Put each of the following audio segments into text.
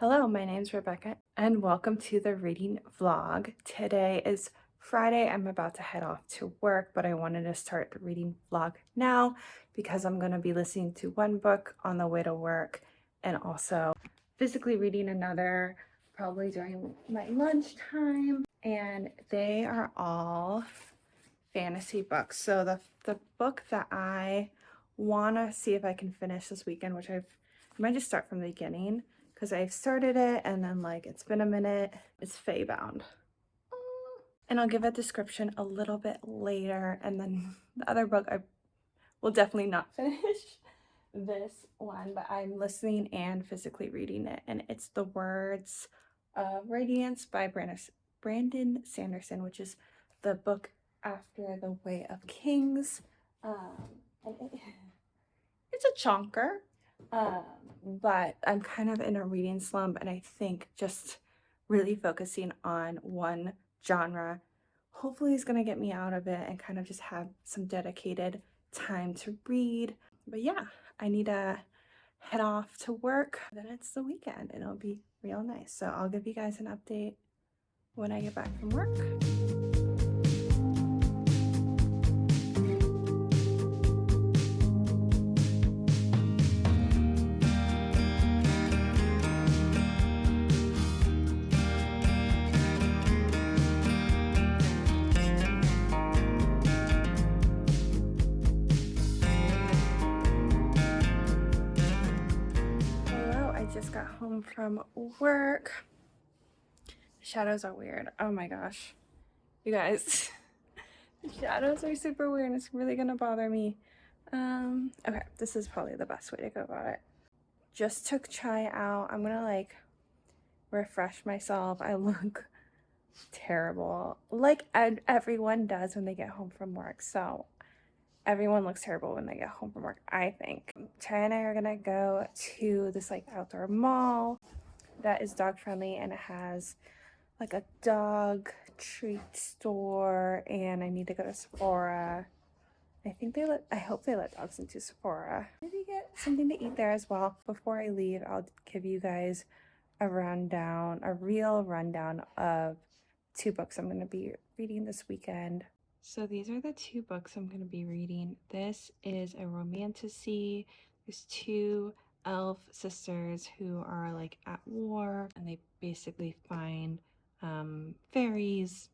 Hello, my name's Rebecca and welcome to the reading vlog. Today is Friday. I'm about to head off to work, but I wanted to start the reading vlog now because I'm going to be listening to one book on the way to work and also physically reading another probably during my lunchtime. And they are all fantasy books. So the book that I want to see if I can finish this weekend, which I might just start from the beginning because I've started it and then like it's been a minute. It's Faebound. And I'll give a description a little bit later. And then the other book I will definitely not finish this one, but I'm listening and physically reading it. And it's The Words of Radiance by Brandon Sanderson, which is the book after The Way of Kings. And it's a chonker. But I'm kind of in a reading slump, and I think just really focusing on one genre hopefully is going to get me out of it and kind of just have some dedicated time to read. But yeah, I need to head off to work. Then it's the weekend and it'll be real nice. So I'll give you guys an update when I get back from work. Just got home from work. Shadows are weird. Oh my gosh. You guys, the shadows are super weird and it's really gonna bother me. Okay, this is probably the best way to go about it. Just took chai out. I'm gonna like refresh myself. I look terrible. Like everyone does when they get home from work. So everyone looks terrible when they get home from work, I think. Chai and I are gonna go to this like outdoor mall that is dog friendly and it has like a dog treat store, and I need to go to Sephora. I hope they let dogs into Sephora. Maybe get something to eat there as well. Before I leave, I'll give you guys a real rundown of two books I'm going to be reading this weekend. So these are the two books I'm going to be reading. This is a romantasy. There's two elf sisters who are like at war, and they basically find fairies,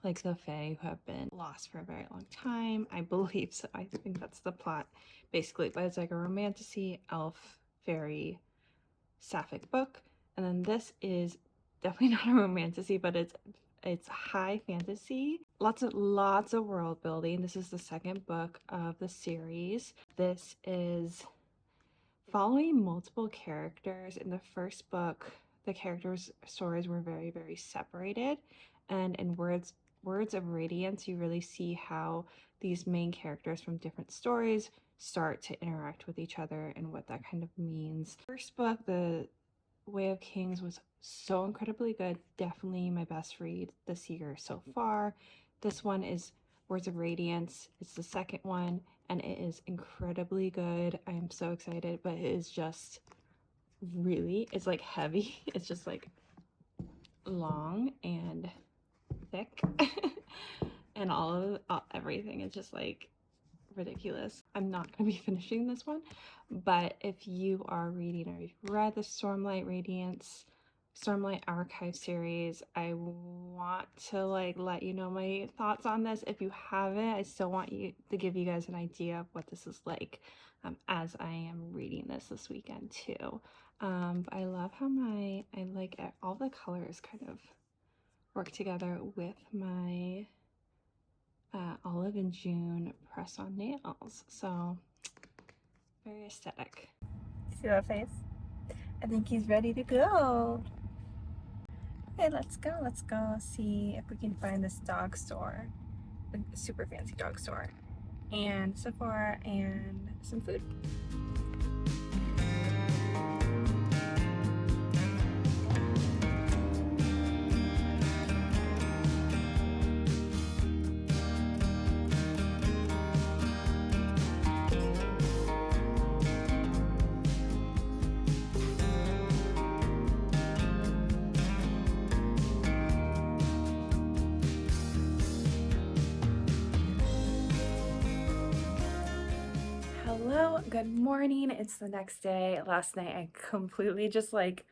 like the fae, who have been lost for a very long time. I believe so. I think that's the plot basically, but it's like a romantasy elf fairy sapphic book. And then this is definitely not a romantasy, but it's high fantasy. Lots of world building. This is the second book of the series. This is following multiple characters. In the first book, the characters' stories were very, very separated. And in Words of Radiance, you really see how these main characters from different stories start to interact with each other and what that kind of means. First book, The Way of Kings, was so incredibly good. Definitely my best read this year so far. This one is Words of Radiance. It's the second one, and it is incredibly good. I am so excited, but it is just really, it's like heavy. It's just like long and thick and everything is just like ridiculous. I'm not going to be finishing this one, but if you are reading or you've read the Stormlight Archive series, I want to like let you know my thoughts on this. If you haven't, I still want you to give you guys an idea of what this is like as I am reading this weekend too. But I love how I like all the colors kind of work together with my Olive and June press-on nails. So very aesthetic. See that face? I think he's ready to go. Okay, let's go see if we can find this dog store, a super fancy dog store, and Sephora and some food. Good morning. It's the next day. Last night I completely just like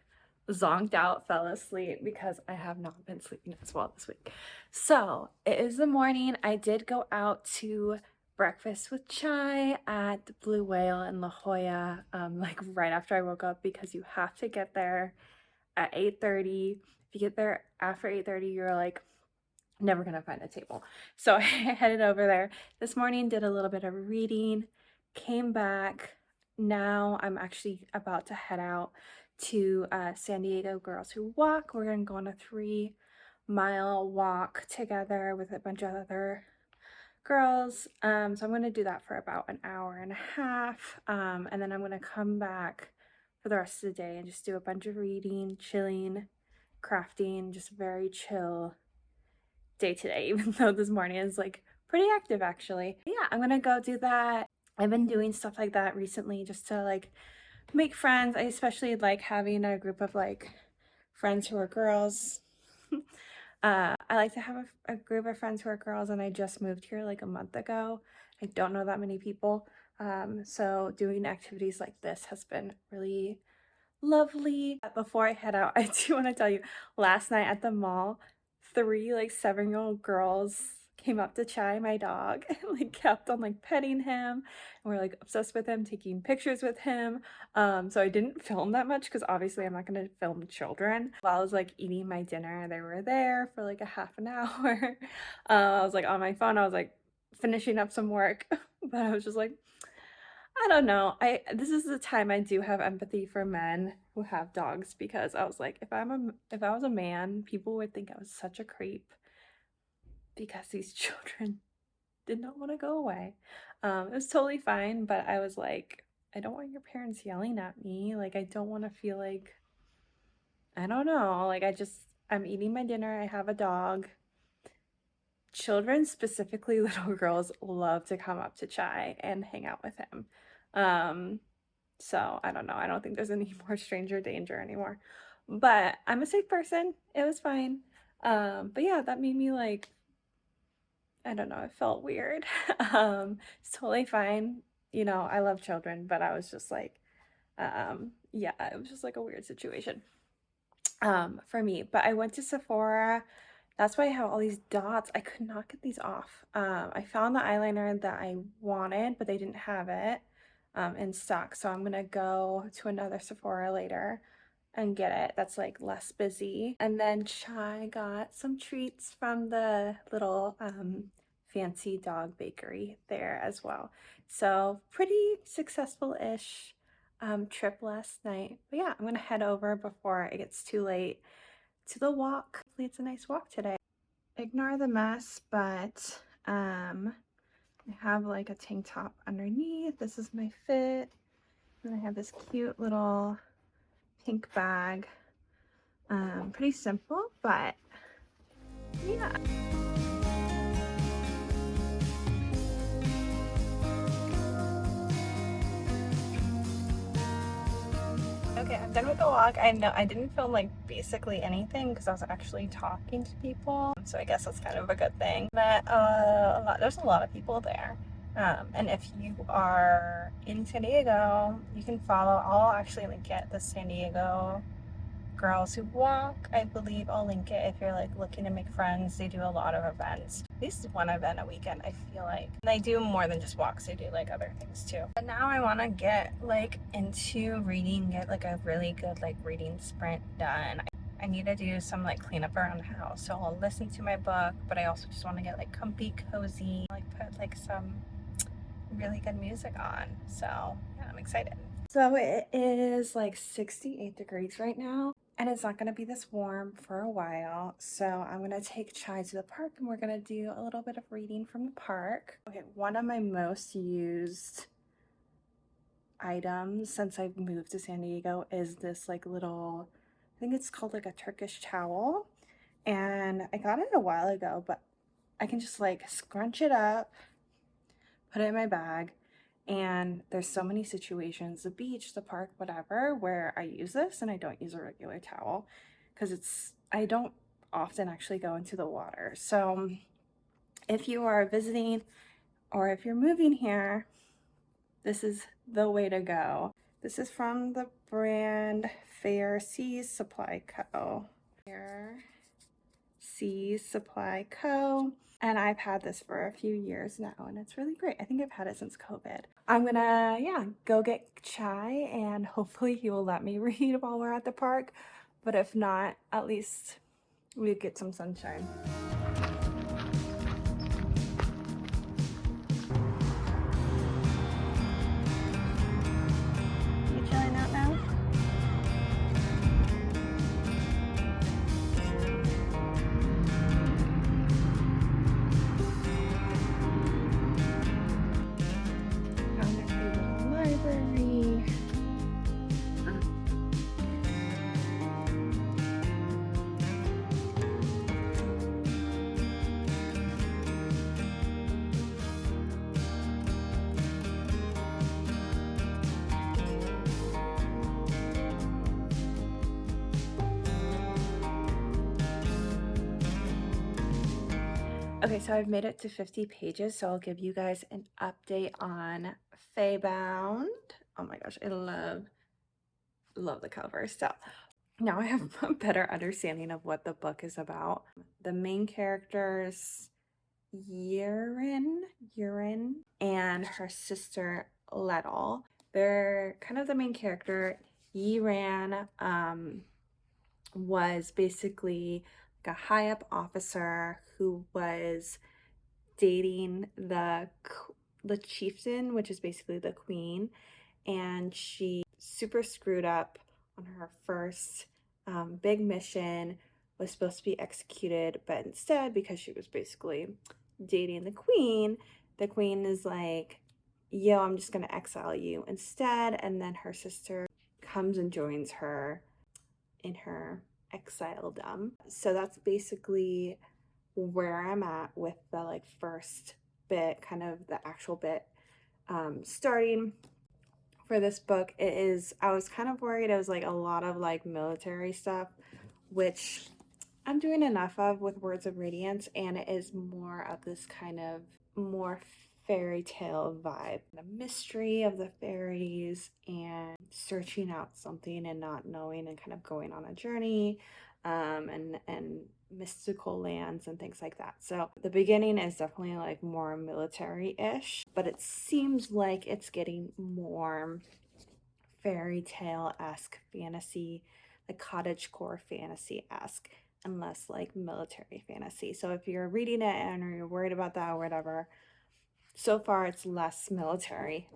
zonked out, fell asleep because I have not been sleeping as well this week. So it is the morning. I did go out to breakfast with chai at the Blue Whale in La Jolla, like right after I woke up, because you have to get there at 8:30. If you get there after 8:30, you're like never gonna find a table. So I headed over there this morning, did a little bit of reading, came back. Now I'm actually about to head out to San Diego Girls Who Walk. We're gonna go on a 3-mile walk together with a bunch of other girls. So I'm gonna do that for about an hour and a half, and then I'm gonna come back for the rest of the day and just do a bunch of reading, chilling, crafting, just very chill day today, even though this morning is like pretty active actually. Yeah, I'm gonna go do that. I've been doing stuff like that recently just to like make friends. I especially like having a group of like friends who are girls. I like to have a group of friends who are girls, and I just moved here like a month ago. I don't know that many people. So doing activities like this has been really lovely. Before I head out, I do want to tell you, last night at the mall, 3 like 7-year-old girls came up to Chai, my dog, and like kept on like petting him, and we're like obsessed with him, taking pictures with him. So I didn't film that much because obviously I'm not gonna film children. While I was like eating my dinner, they were there for like a half an hour. I was like on my phone, I was like finishing up some work, but I was just like, I don't know. This is the time I do have empathy for men who have dogs, because I was like, if I was a man, people would think I was such a creep because these children did not want to go away. It was totally fine, but I was like, I don't want your parents yelling at me. Like, I don't want to feel like, I don't know. Like, I'm eating my dinner. I have a dog. Children, specifically little girls, love to come up to Chai and hang out with him. So I don't know. I don't think there's any more stranger danger anymore. But I'm a safe person. It was fine. But yeah, that made me like, I don't know, it felt weird. It's totally fine. You know, I love children, but I was just like, yeah, it was just like a weird situation for me. But I went to Sephora. That's why I have all these dots. I could not get these off. I found the eyeliner that I wanted, but they didn't have it in stock. So I'm gonna go to another Sephora later and get it. That's like less busy. And then Chai got some treats from the little fancy dog bakery there as well. So pretty successful-ish trip last night. But yeah, I'm gonna head over before it gets too late to the walk. Hopefully it's a nice walk today. Ignore the mess, but I have like a tank top underneath. This is my fit. And I have this cute little pink bag. Pretty simple, but yeah. Okay, I'm done with the walk. I know I didn't film like basically anything because I was actually talking to people, so I guess that's kind of a good thing. But there's a lot of people there. And if you are in San Diego, you can follow. I'll actually link it, the San Diego Girls Who Walk. I believe I'll link it if you're like looking to make friends. They do a lot of events, at least one event a weekend, I feel like. And they do more than just walks, they do like other things too. But now I want to get like into reading, get like a really good like reading sprint done. I need to do some like cleanup around the house, so I'll listen to my book, but I also just want to get like comfy, cozy, like put like some really good music on. So yeah, I'm excited. So it is like 68 degrees right now, and it's not going to be this warm for a while. So I'm going to take Chai to the park, and we're going to do a little bit of reading from the park. Okay, one of my most used items since I've moved to San Diego is this like little, I think it's called like a Turkish towel. And I got it a while ago, but I can just like scrunch it up, put it in my bag. And there's so many situations, the beach, the park, whatever, where I use this and I don't use a regular towel because I don't often actually go into the water. So if you are visiting or if you're moving here, this is the way to go. This is from the brand Fair Seas Supply Co. Fair Seas Supply Co. And I've had this for a few years now, and it's really great. I think I've had it since COVID. I'm gonna, yeah, go get chai, and hopefully he will let me read while we're at the park. But if not, at least we get some sunshine. You chilling out now? Found a cute little library. Okay, so I've made it to 50 pages, so I'll give you guys an update on Faebound. Oh my gosh, I love the cover. So now I have a better understanding of what the book is about. The main characters, Urine, and her sister Lettle. They're kind of the main character. Yiran was basically like a high up officer who was dating the chieftain, which is basically the queen, and she super screwed up on her first big mission, was supposed to be executed, but instead, because she was basically dating the queen is like, yo, I'm just gonna exile you instead. And then her sister comes and joins her in her exiledom. So that's basically where I'm at with the like first bit, kind of the actual bit starting for this book. It is, I was kind of worried it was like a lot of like military stuff, which I'm doing enough of with Words of Radiance, and it is more of this kind of more fairy tale vibe, the mystery of the fairies and searching out something and not knowing and kind of going on a journey, and mystical lands and things like that. So the beginning is definitely like more military-ish, but it seems like it's getting more fairy tale-esque fantasy, like cottagecore fantasy-esque, and less like military fantasy. So if you're reading it and you're worried about that or whatever, so far it's less military.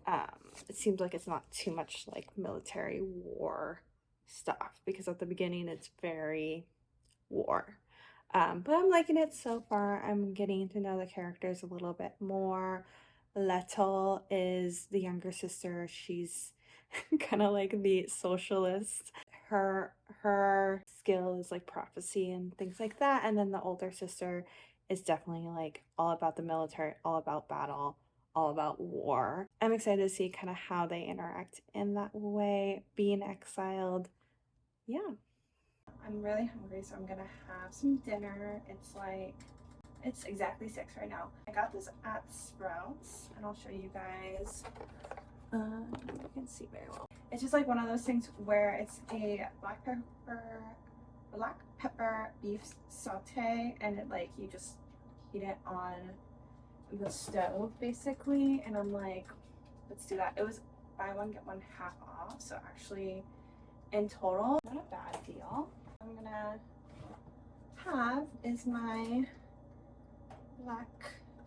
It seems like it's not too much like military war stuff, because at the beginning it's very war. But I'm liking it so far. I'm getting to know the characters a little bit more. Lettle is the younger sister. She's kind of like the socialist. Her skill is like prophecy and things like that. And then the older sister is definitely like all about the military, all about battle, all about war. I'm excited to see kind of how they interact in that way, being exiled. Yeah. I'm really hungry, so I'm gonna have some dinner. It's exactly 6 right now. I got this at Sprouts, and I'll show you guys. You can see very well. It's just like one of those things where it's a black pepper beef saute, and it like you just heat it on the stove basically. And I'm like, let's do that. It was buy one get one half off, so actually in total, not a bad deal. I'm gonna have is my black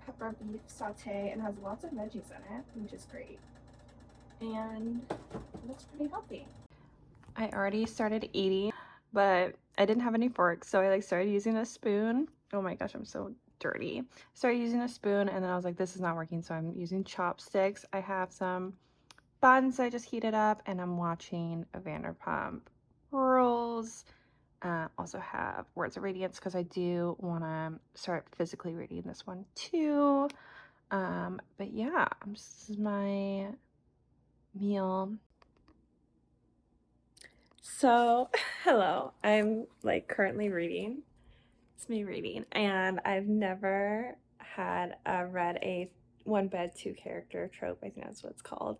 pepper beef saute, and has lots of veggies in it, which is great, and it looks pretty healthy. I already started eating, but I didn't have any forks, so I like started using a spoon. Oh my gosh, I'm so dirty. Started using a spoon, and then I was like, this is not working, so I'm using chopsticks. I have some buns I just heated up, and I'm watching Vanderpump Rules. Also have Words of Radiance because I do want to start physically reading this one too. But yeah, this is my meal. So, hello, I'm like currently reading. It's me reading, and I've never had read a one bed, two character trope, I think that's what it's called,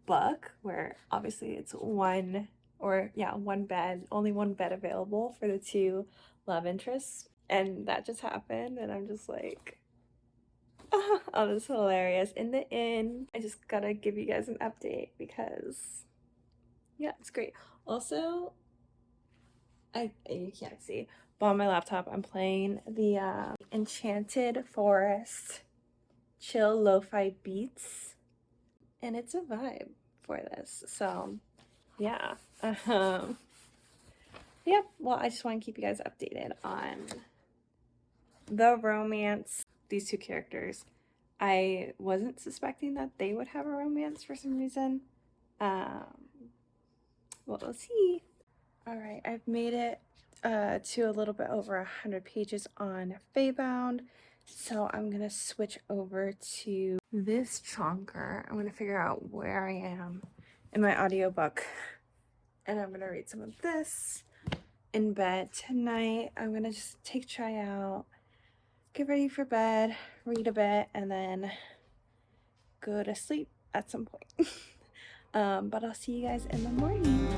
book, where obviously it's one, or yeah, one bed, only one bed available for the two love interests. And that just happened, and I'm just like, oh, this is hilarious. In the inn, I just gotta give you guys an update because, yeah, it's great. Also, you can't see, but on my laptop, I'm playing the Enchanted Forest chill lo-fi beats, and it's a vibe for this. So, yeah. Yeah, well, I just want to keep you guys updated on the romance. These two characters, I wasn't suspecting that they would have a romance for some reason. Um, well, we'll see. All right, I've made it to a little bit over 100 pages on Faebound, so I'm gonna switch over to this chonker. I'm gonna figure out where I am in my audiobook, and I'm gonna read some of this in bed tonight. I'm gonna just take Chai out, get ready for bed, read a bit, and then go to sleep at some point. But I'll see you guys in the morning.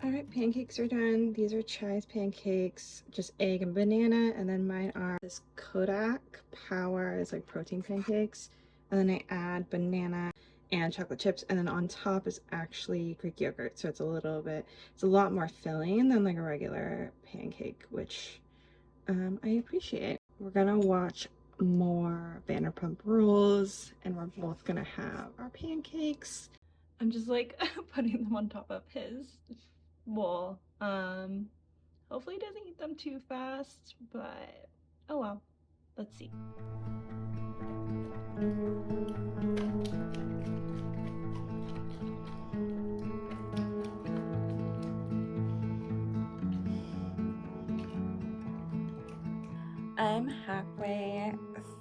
Alright, pancakes are done. These are Chai's pancakes, just egg and banana, and then mine are this Kodak Power, is like protein pancakes, and then I add banana and chocolate chips, and then on top is actually Greek yogurt, so it's a lot more filling than like a regular pancake, which I appreciate. We're gonna watch more Vanderpump Rules, and we're both gonna have our pancakes. I'm just like putting them on top of his bowl. Hopefully he doesn't eat them too fast, but oh well. Let's see. I'm halfway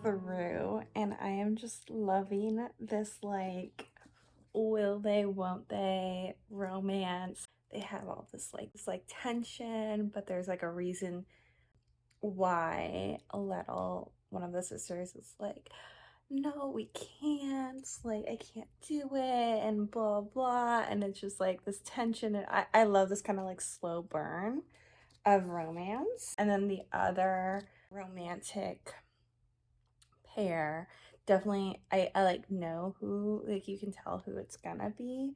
through and I am just loving this like will they, won't they romance. They have all this like tension, but there's like a reason why one of the sisters is like, no, we can't, like I can't do it, and blah blah, and it's just like this tension, and I love this kind of like slow burn of romance. And then the other romantic pair, definitely I like know who, like you can tell who it's gonna be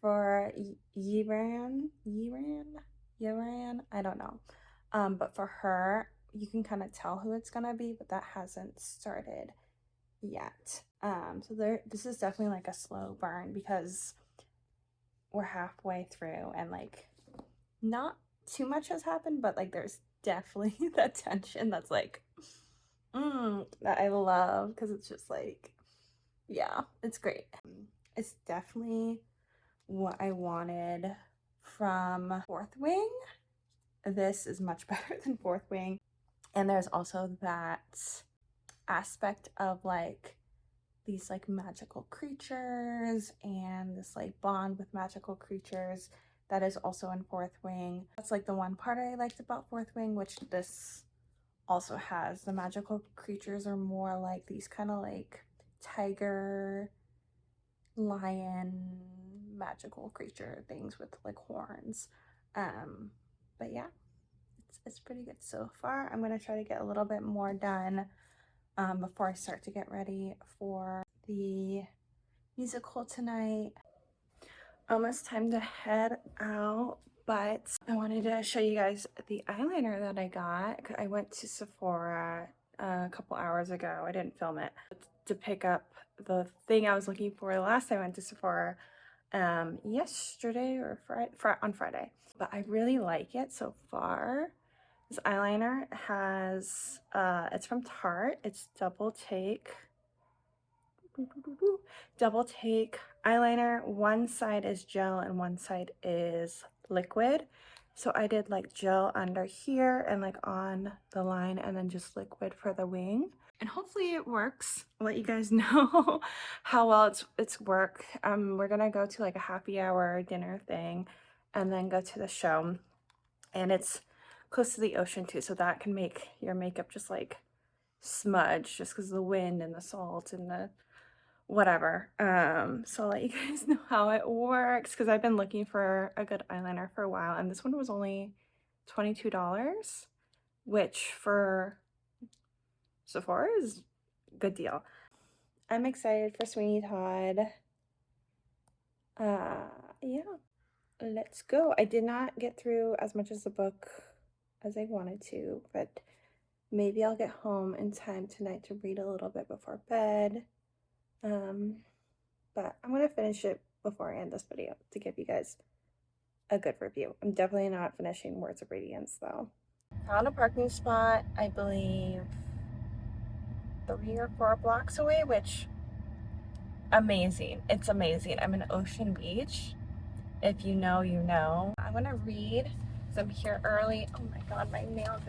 for Yiran, I don't know, but for her you can kind of tell who it's gonna be, but that hasn't started yet. So this is definitely like a slow burn because we're halfway through and like not too much has happened, but like there's definitely that tension that's like that I love, because it's just like, yeah, it's great. It's definitely what I wanted from Fourth Wing. This is much better than Fourth Wing, and there's also that aspect of like these like magical creatures and this like bond with magical creatures that is also in Fourth Wing. That's like the one part I liked about Fourth Wing, which this also has. The magical creatures are more like these kind of like tiger, lion, magical creature things with like horns. But yeah, it's pretty good so far. I'm gonna try to get a little bit more done before I start to get ready for the musical tonight. Almost time to head out, but I wanted to show you guys the eyeliner that I got. I went to Sephora a couple hours ago. I didn't film it, to pick up the thing I was looking for the last time I went to Sephora yesterday or on Friday. But I really like it so far. This eyeliner has it's from Tarte. It's double take double take eyeliner. One side is gel and one side is liquid. So I did like gel under here and like on the line, and then just liquid for the wing. And hopefully it works. I'll let you guys know how well it's work. We're gonna go to like a happy hour dinner thing and then go to the show. And it's close to the ocean too, so that can make your makeup just like smudge just because of the wind and the salt and the whatever. So I'll let you guys know how it works, because I've been looking for a good eyeliner for a while, and this one was only $22, which for Sephora is a good deal. I'm excited for Sweeney Todd. Yeah, let's go. I did not get through as much as the book as I wanted to, but maybe I'll get home in time tonight to read a little bit before bed. But I'm gonna finish it before I end this video to give you guys a good review. I'm definitely not finishing Words of Radiance though. Found a parking spot, I believe 3 or 4 blocks away, which amazing. It's amazing. I'm in Ocean Beach. If you know, you know. I'm gonna read because I'm here early. Oh my god, my nail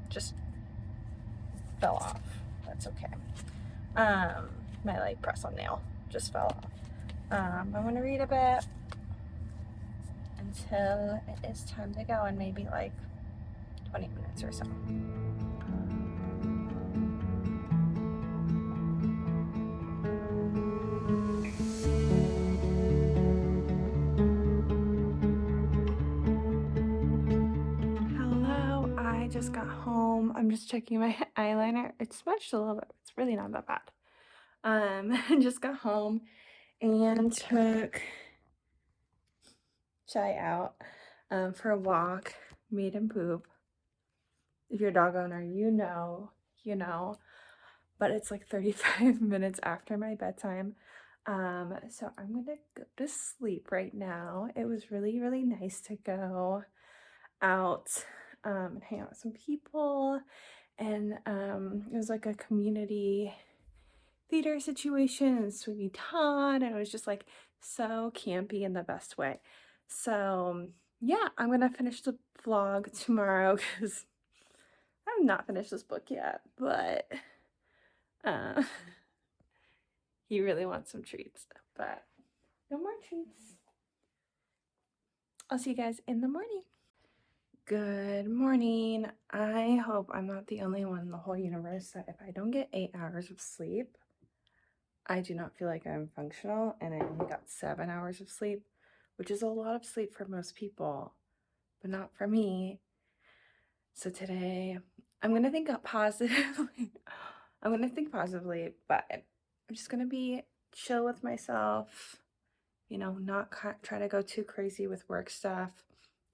just fell off. That's okay. My like press-on nail just fell off. I'm gonna read a bit until it is time to go in maybe like 20 minutes or so. Hello, I just got home. I'm just checking my eyeliner. It's smudged a little bit. It's really not that bad. I just got home and took Shy out for a walk, made him poop. If you're a dog owner, you know, but it's like 35 minutes after my bedtime. So I'm gonna go to sleep right now. It was really, really nice to go out and hang out with some people, and it was like a community theater situation in Sweeney Todd, and it was just like so campy in the best way. So yeah, I'm gonna finish the vlog tomorrow because I've not finished this book yet, but uh, he really wants some treats, but no more treats. I'll see you guys in the morning. Good morning. I hope I'm not the only one in the whole universe that if I don't get 8 hours of sleep, I do not feel like I'm functional, and I only got 7 hours of sleep, which is a lot of sleep for most people, but not for me. So today I'm gonna think positively. I'm gonna think positively, but I'm just gonna be chill with myself, you know, not try to go too crazy with work stuff.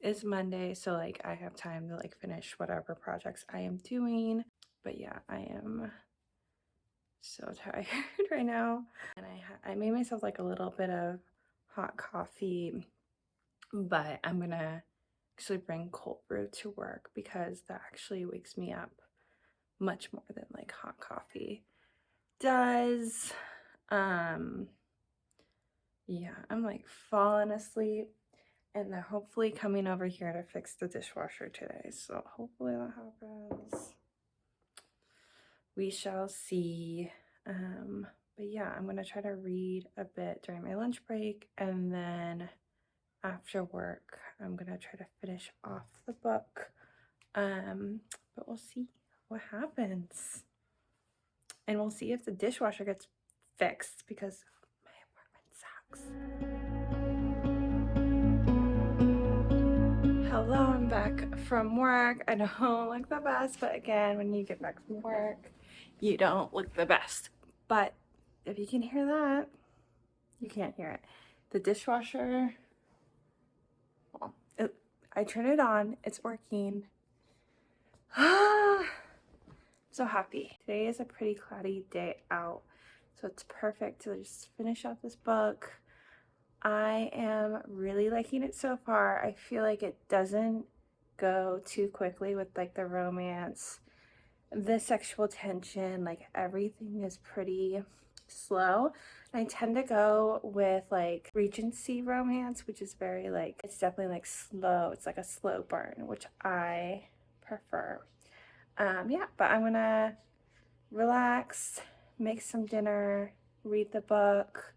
It's Monday, so like I have time to like finish whatever projects I am doing. But yeah, I am so tired right now, and I made myself like a little bit of hot coffee, but I'm gonna actually bring cold brew to work because that actually wakes me up much more than like hot coffee does. Yeah, I'm like falling asleep, and they're hopefully coming over here to fix the dishwasher today, so hopefully that happens. We shall see. But yeah, I'm gonna try to read a bit during my lunch break, and then after work I'm gonna try to finish off the book. But we'll see what happens, and we'll see if the dishwasher gets fixed because my apartment sucks. Hello, I'm back from work. I don't look the best, but again, when you get back from work, you don't look the best. But if you can hear that, you can't hear it. The dishwasher, well, I turned it on, it's working. So happy. Today is a pretty cloudy day out, so it's perfect to just finish out this book. I am really liking it so far. I feel like it doesn't go too quickly with like the romance the sexual tension, like everything is pretty slow. I tend to go with like Regency romance, which is very like, it's definitely like slow. It's like a slow burn, which I prefer. Yeah, but I'm gonna relax, make some dinner, read the book,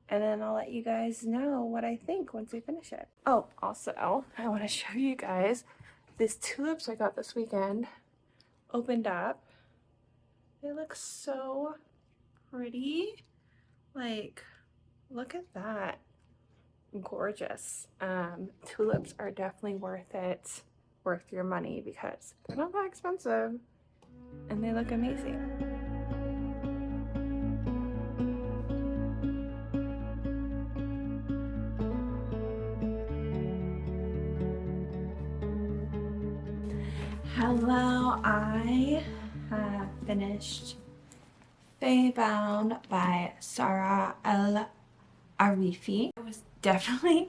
and then I'll let you guys know what I think once we finish it. Oh, also, I want to show you guys these tulips I got this weekend. Opened up. They look so pretty. Like, look at that. Gorgeous. Tulips are definitely worth it, worth your money, because they're not that expensive and they look amazing. Hello, I have finished Faebound by Sarah El Arifi. It was definitely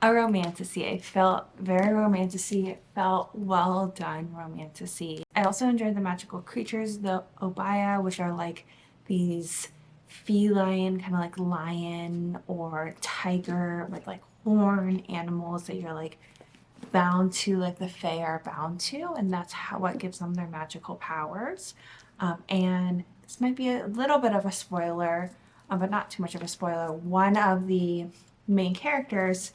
a romantasy. I felt very romantasy. It felt well done romantasy. I also enjoyed the magical creatures, the Obaya, which are like these feline, kind of like lion or tiger with like horn animals that you're like bound to, like the Fae are bound to, and that's how what gives them their magical powers. And this might be a little bit of a spoiler, but not too much of a spoiler. One of the main characters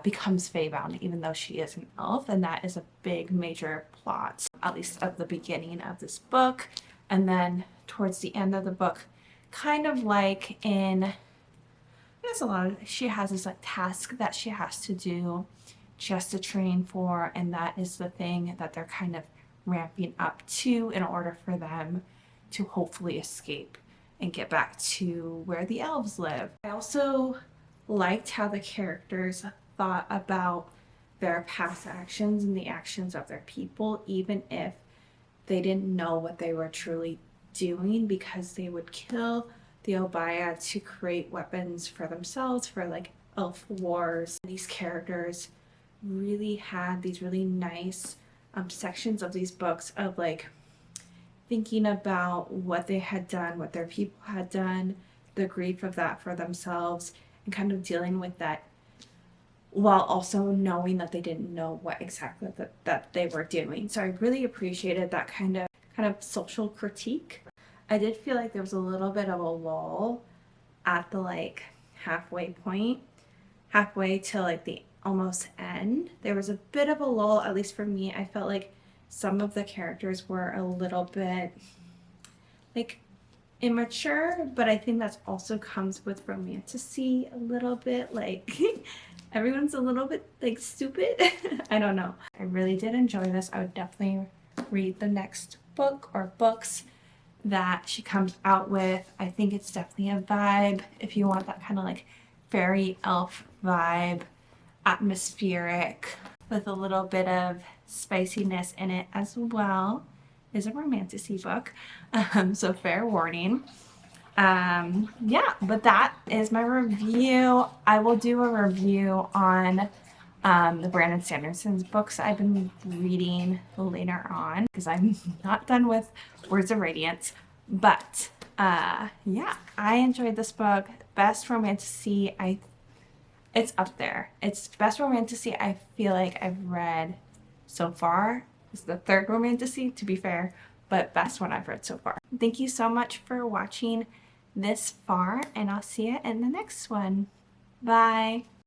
becomes Faebound, even though she is an elf, and that is a big major plot, at least at the beginning of this book. And then towards the end of the book, kind of like in, there's a lot of, she has this like task that she has to do, she has to train for, and that is the thing that they're kind of ramping up to in order for them to hopefully escape and get back to where the elves live. I also liked how the characters thought about their past actions and the actions of their people, even if they didn't know what they were truly doing, because they would kill the Obaya to create weapons for themselves for like elf wars. These characters really had these really nice sections of these books of like thinking about what they had done, what their people had done, the grief of that for themselves, and kind of dealing with that while also knowing that they didn't know what exactly that they were doing. So I really appreciated that kind of social critique. I did feel like there was a little bit of a lull at the like halfway point, halfway to like the almost end. There was a bit of a lull, at least for me. I felt like some of the characters were a little bit like immature, but I think that also comes with romantasy a little bit, like everyone's a little bit like stupid. I don't know. I really did enjoy this. I would definitely read the next book or books that she comes out with. I think it's definitely a vibe if you want that kind of like fairy elf vibe, atmospheric with a little bit of spiciness in it as well. Is a romantasy book, so fair warning. Yeah, but that is my review. I will do a review on the Brandon Sanderson's books I've been reading later on, because I'm not done with Words of Radiance. But yeah, I enjoyed this book. Best romantasy, it's up there. It's best romantasy I feel like I've read so far. It's the third romantasy, to be fair, but best one I've read so far. Thank you so much for watching this far, and I'll see you in the next one. Bye.